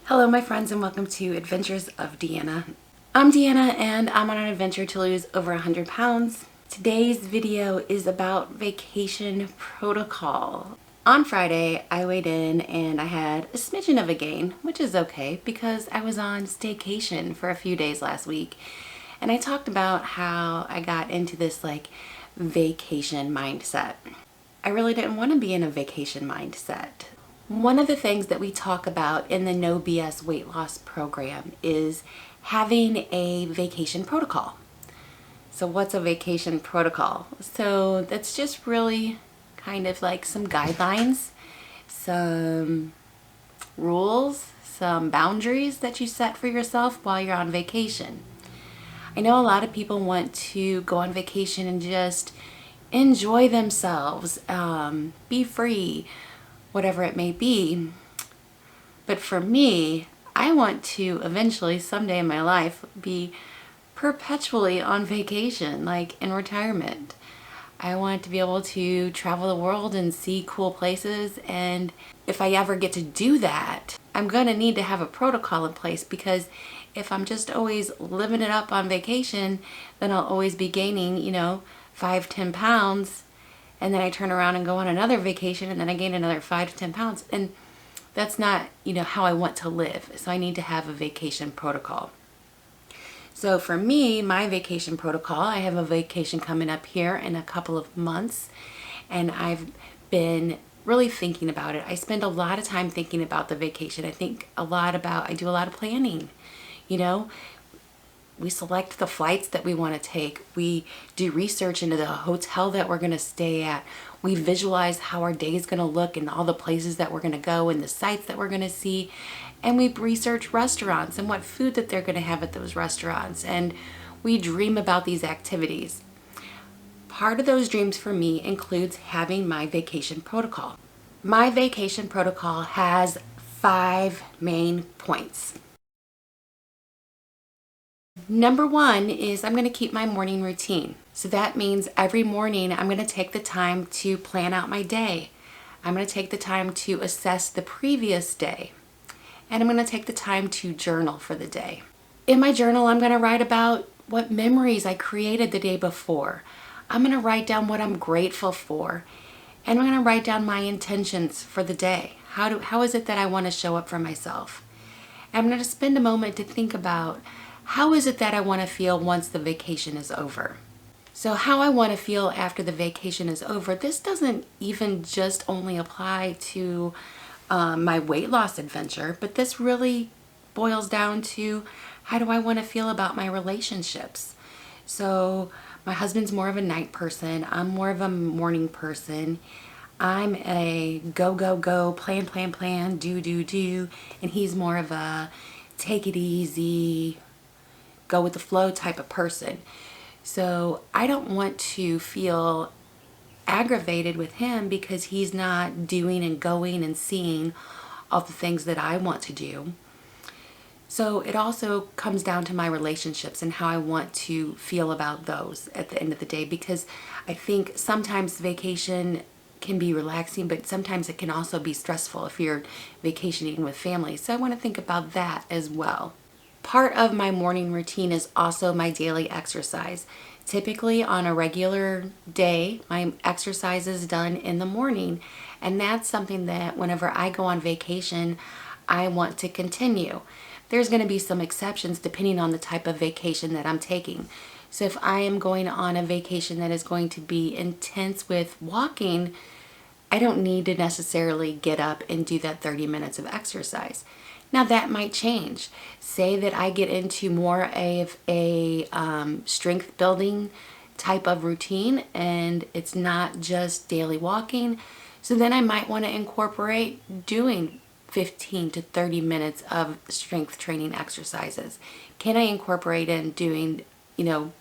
Hello my friends and welcome to Adventures of Deanna. I'm Deanna and I'm on an adventure to lose over 100 pounds. Today's video is about vacation protocol. On Friday I weighed in and I had a smidgen of a gain, which is okay because I was on staycation for a few days last week. And I talked about how I got into this vacation mindset. I really didn't want to be in a vacation mindset. One of the things that we talk about in the No BS weight loss program is having a vacation protocol. So what's a vacation protocol? So that's just really kind of like some guidelines, some rules, some boundaries that you set for yourself while you're on vacation. I know a lot of people want to go on vacation and just enjoy themselves, be free, whatever it may be. But for me, I want to eventually, someday in my life, be perpetually on vacation, like in retirement. I want to be able to travel the world and see cool places. And if I ever get to do that, I'm going to need to have a protocol in place, because if I'm just always living it up on vacation, then I'll always be gaining, 5-10 pounds. And then I turn around and go on another vacation and then I gain another 5 to 10 pounds. And that's not, how I want to live. So I need to have a vacation protocol. So for me, my vacation protocol, I have a vacation coming up here in a couple of months, and I've been really thinking about it. I spend a lot of time thinking about the vacation. I do a lot of planning, We select the flights that we want to take. We do research into the hotel that we're going to stay at. We visualize how our day is going to look and all the places that we're going to go and the sites that we're going to see. And we research restaurants and what food that they're going to have at those restaurants. And we dream about these activities. Part of those dreams for me includes having my vacation protocol. My vacation protocol has 5 main points. Number 1 is I'm going to keep my morning routine. So that means every morning I'm going to take the time to plan out my day. I'm going to take the time to assess the previous day. And I'm going to take the time to journal for the day. In my journal, I'm going to write about what memories I created the day before. I'm going to write down what I'm grateful for. And I'm going to write down my intentions for the day. How is it that I want to show up for myself? And I'm going to spend a moment to think about how is it that I want to feel once the vacation is over. So how I want to feel after the vacation is over, this doesn't even just only apply to my weight loss adventure, but this really boils down to how do I want to feel about my relationships. So my husband's more of a night person. I'm more of a morning person. I'm a go, go, go, plan, plan, plan, do, do, do. And he's more of a take it easy, go with the flow type of person. So I don't want to feel aggravated with him because he's not doing and going and seeing all the things that I want to do. So it also comes down to my relationships and how I want to feel about those at the end of the day, because I think sometimes vacation can be relaxing, but sometimes it can also be stressful if you're vacationing with family. So I want to think about that as well. Part of my morning routine is also my daily exercise. Typically on a regular day, my exercise is done in the morning, and that's something that whenever I go on vacation, I want to continue. There's going to be some exceptions depending on the type of vacation that I'm taking. So if I am going on a vacation that is going to be intense with walking, I don't need to necessarily get up and do that 30 minutes of exercise. Now that might change. Say that I get into more of a strength building type of routine and it's not just daily walking. So then I might want to incorporate doing 15 to 30 minutes of strength training exercises. Can I incorporate in doing,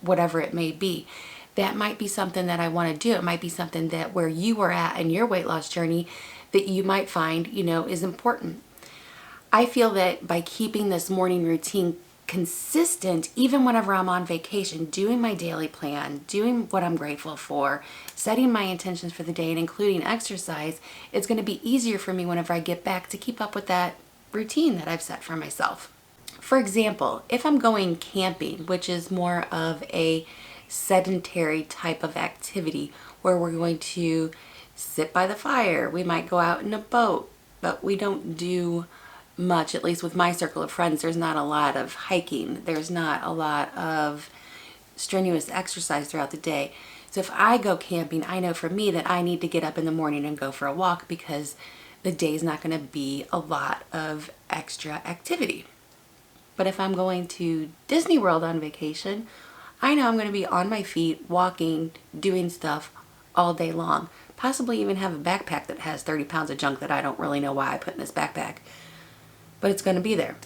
whatever it may be? That might be something that I want to do. It might be something that where you are at in your weight loss journey that you might find, is important. I feel that by keeping this morning routine consistent, even whenever I'm on vacation, doing my daily plan, doing what I'm grateful for, setting my intentions for the day and including exercise, it's going to be easier for me whenever I get back to keep up with that routine that I've set for myself. For example, if I'm going camping, which is more of a sedentary type of activity where we're going to sit by the fire, we might go out in a boat, but we don't do much, at least with my circle of friends. There's not a lot of hiking. There's not a lot of strenuous exercise throughout the day. So if I go camping, I know for me that I need to get up in the morning and go for a walk because the day's not going to be a lot of extra activity. But if I'm going to Disney World on vacation, I know I'm going to be on my feet, walking, doing stuff all day long. Possibly even have a backpack that has 30 pounds of junk that I don't really know why I put in this backpack, but it's going to be there.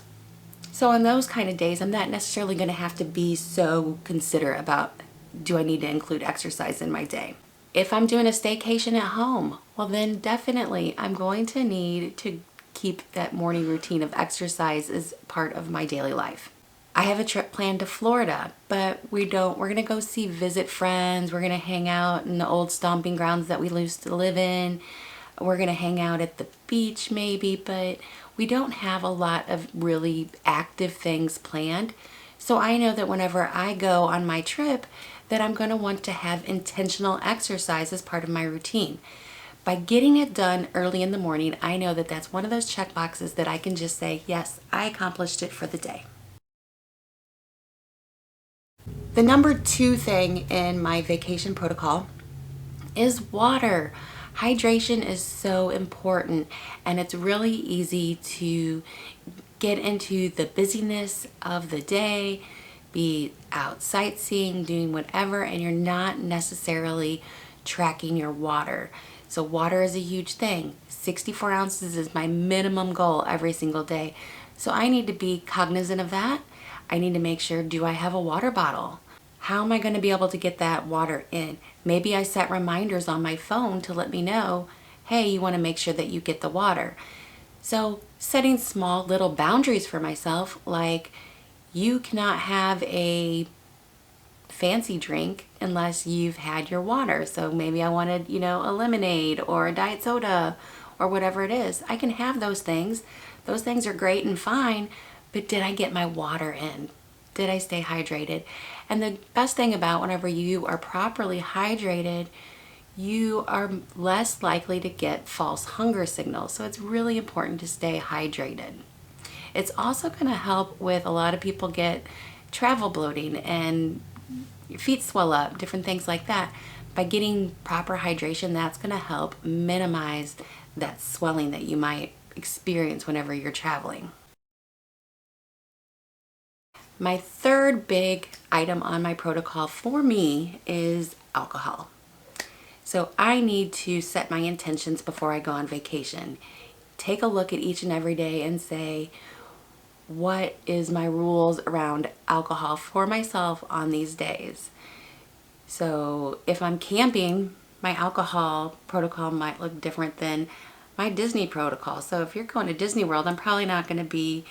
So on those kind of days, I'm not necessarily going to have to be so considerate about, do I need to include exercise in my day? If I'm doing a staycation at home, well then definitely I'm going to need to keep that morning routine of exercise as part of my daily life. I have a trip planned to Florida, but we're going to go visit friends. We're going to hang out in the old stomping grounds that we used to live in. We're going to hang out at the beach maybe, but we don't have a lot of really active things planned. So I know that whenever I go on my trip, that I'm going to want to have intentional exercise as part of my routine. By getting it done early in the morning, I know that that's one of those check boxes that I can just say, yes, I accomplished it for the day. The number 2 thing in my vacation protocol is water. Hydration is so important, and it's really easy to get into the busyness of the day, be out sightseeing, doing whatever, and you're not necessarily tracking your water. So water is a huge thing. 64 ounces is my minimum goal every single day. So I need to be cognizant of that. I need to make sure, do I have a water bottle? How am I going to be able to get that water in? Maybe I set reminders on my phone to let me know, hey, you want to make sure that you get the water. So setting small little boundaries for myself, like you cannot have a fancy drink unless you've had your water. So maybe I wanted, a lemonade or a diet soda or whatever it is. I can have those things. Those things are great and fine, but did I get my water in? Did I stay hydrated? And the best thing about whenever you are properly hydrated, you are less likely to get false hunger signals. So it's really important to stay hydrated. It's also going to help with a lot of people get travel bloating and your feet swell up, different things like that. By getting proper hydration, that's going to help minimize that swelling that you might experience whenever you're traveling. My third big item on my protocol for me is alcohol. So I need to set my intentions before I go on vacation. Take a look at each and every day and say, what is my rules around alcohol for myself on these days? So if I'm camping, my alcohol protocol might look different than my Disney protocol. So if you're going to Disney World, I'm probably not going to be,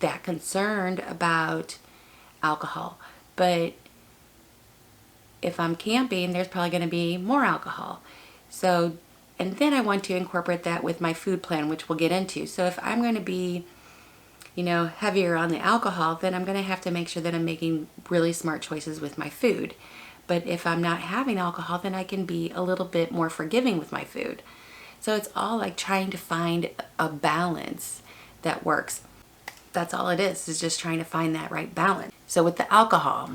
that concerned about alcohol. But if I'm camping, there's probably going to be more alcohol. So, and then I want to incorporate that with my food plan, which we'll get into. So if I'm going to be, heavier on the alcohol, then I'm going to have to make sure that I'm making really smart choices with my food. But if I'm not having alcohol, then I can be a little bit more forgiving with my food. So it's all like trying to find a balance that works. That's all it is just trying to find that right balance. So with the alcohol,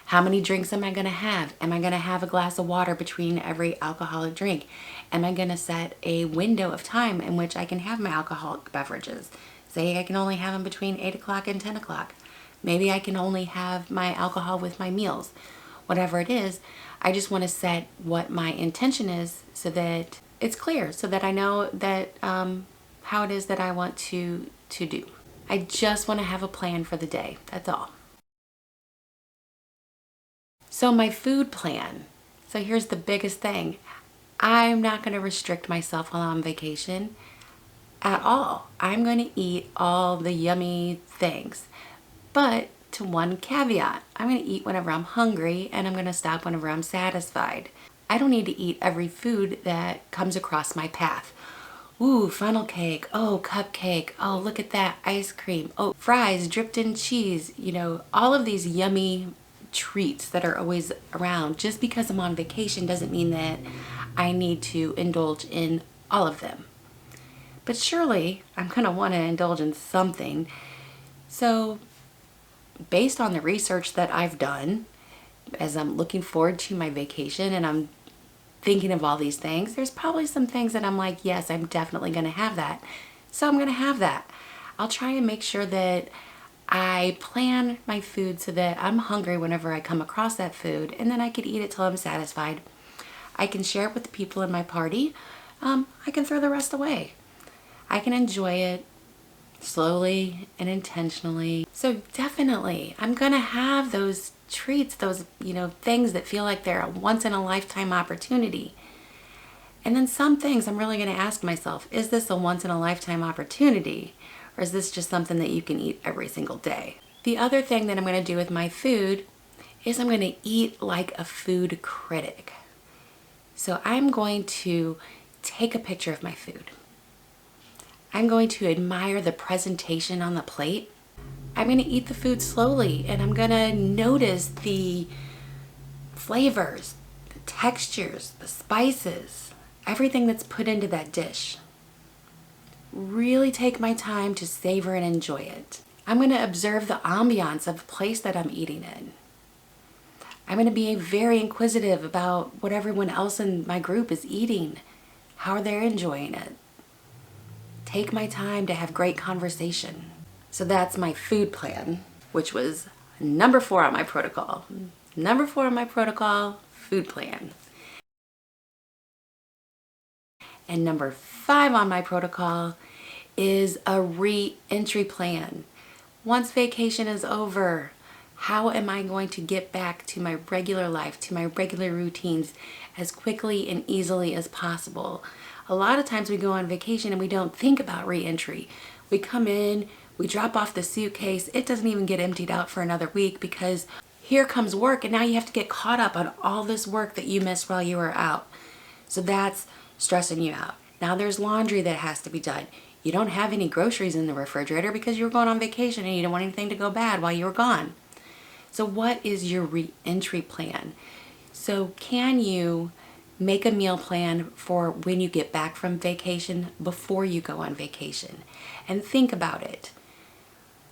how many drinks am I going to have? Am I going to have a glass of water between every alcoholic drink? Am I going to set a window of time in which I can have my alcoholic beverages? Say I can only have them between 8 o'clock and 10 o'clock. Maybe I can only have my alcohol with my meals. Whatever it is, I just want to set what my intention is so that it's clear, so that I know that how it is that I want to do. I just want to have a plan for the day. That's all. So my food plan. So here's the biggest thing. I'm not going to restrict myself while I'm on vacation at all. I'm going to eat all the yummy things. But to one caveat, I'm going to eat whenever I'm hungry and I'm going to stop whenever I'm satisfied. I don't need to eat every food that comes across my path. Ooh, funnel cake. Oh, cupcake. Oh, look at that. Ice cream. Oh, fries dripped in cheese. You know, all of these yummy treats that are always around. Just because I'm on vacation doesn't mean that I need to indulge in all of them. But surely I'm going to want to indulge in something. So, based on the research that I've done, as I'm looking forward to my vacation and I'm thinking of all these things, there's probably some things that I'm like, yes, I'm definitely going to have that. So I'm going to have that. I'll try and make sure that I plan my food so that I'm hungry whenever I come across that food, and then I can eat it till I'm satisfied. I can share it with the people in my party. I can throw the rest away. I can enjoy it slowly and intentionally. So definitely, I'm gonna have those treats, those, things that feel like they're a once in a lifetime opportunity. And then some things I'm really gonna ask myself, is this a once in a lifetime opportunity? Or is this just something that you can eat every single day? The other thing that I'm gonna do with my food is I'm gonna eat like a food critic. So I'm going to take a picture of my food. I'm going to admire the presentation on the plate. I'm going to eat the food slowly, and I'm going to notice the flavors, the textures, the spices, everything that's put into that dish. Really take my time to savor and enjoy it. I'm going to observe the ambiance of the place that I'm eating in. I'm going to be very inquisitive about what everyone else in my group is eating, how they're enjoying it. Take my time to have great conversation. So that's my food plan, which was number 4 on my protocol. Number 4 on my protocol, food plan. And number 5 on my protocol is a re-entry plan. Once vacation is over, how am I going to get back to my regular life, to my regular routines as quickly and easily as possible? A lot of times we go on vacation and we don't think about re-entry. We come in, we drop off the suitcase, it doesn't even get emptied out for another week because here comes work and now you have to get caught up on all this work that you missed while you were out. So that's stressing you out. Now there's laundry that has to be done. You don't have any groceries in the refrigerator because you were going on vacation and you don't want anything to go bad while you were gone. So what is your re-entry plan? So can you make a meal plan for when you get back from vacation before you go on vacation? And think about it.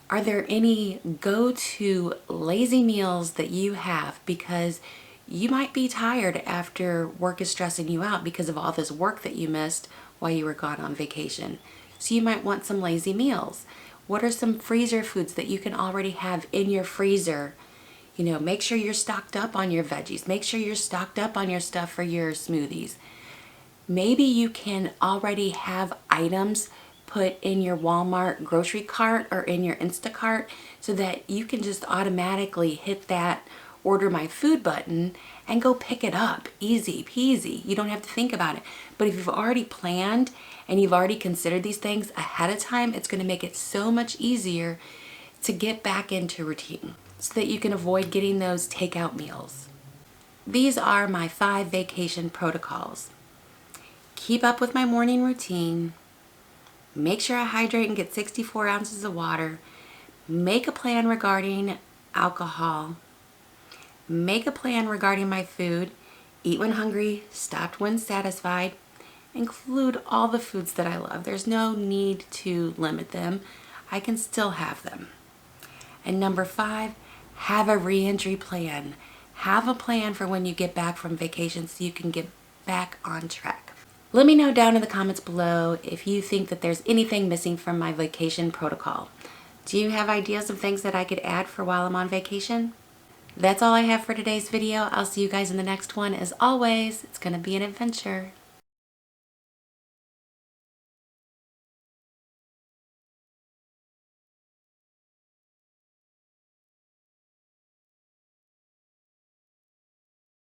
Are there any go-to lazy meals that you have? Because you might be tired after work is stressing you out because of all this work that you missed while you were gone on vacation. So you might want some lazy meals. What are some freezer foods that you can already have in your freezer? Make sure you're stocked up on your veggies. Make sure you're stocked up on your stuff for your smoothies. Maybe you can already have items put in your Walmart grocery cart or in your Instacart so that you can just automatically hit that order my food button and go pick it up. Easy peasy. You don't have to think about it. But if you've already planned and you've already considered these things ahead of time, it's going to make it so much easier to get back into routine, so that you can avoid getting those takeout meals. These are my 5 vacation protocols. Keep up with my morning routine. Make sure I hydrate and get 64 ounces of water. Make a plan regarding alcohol. Make a plan regarding my food. Eat when hungry, stop when satisfied. Include all the foods that I love. There's no need to limit them. I can still have them. And number 5, have a re-entry plan. Have a plan for when you get back from vacation so you can get back on track. Let me know down in the comments below if you think that there's anything missing from my vacation protocol. Do you have ideas of things that I could add for while I'm on vacation? That's all I have for today's video. I'll see you guys in the next one. As always, it's going to be an adventure.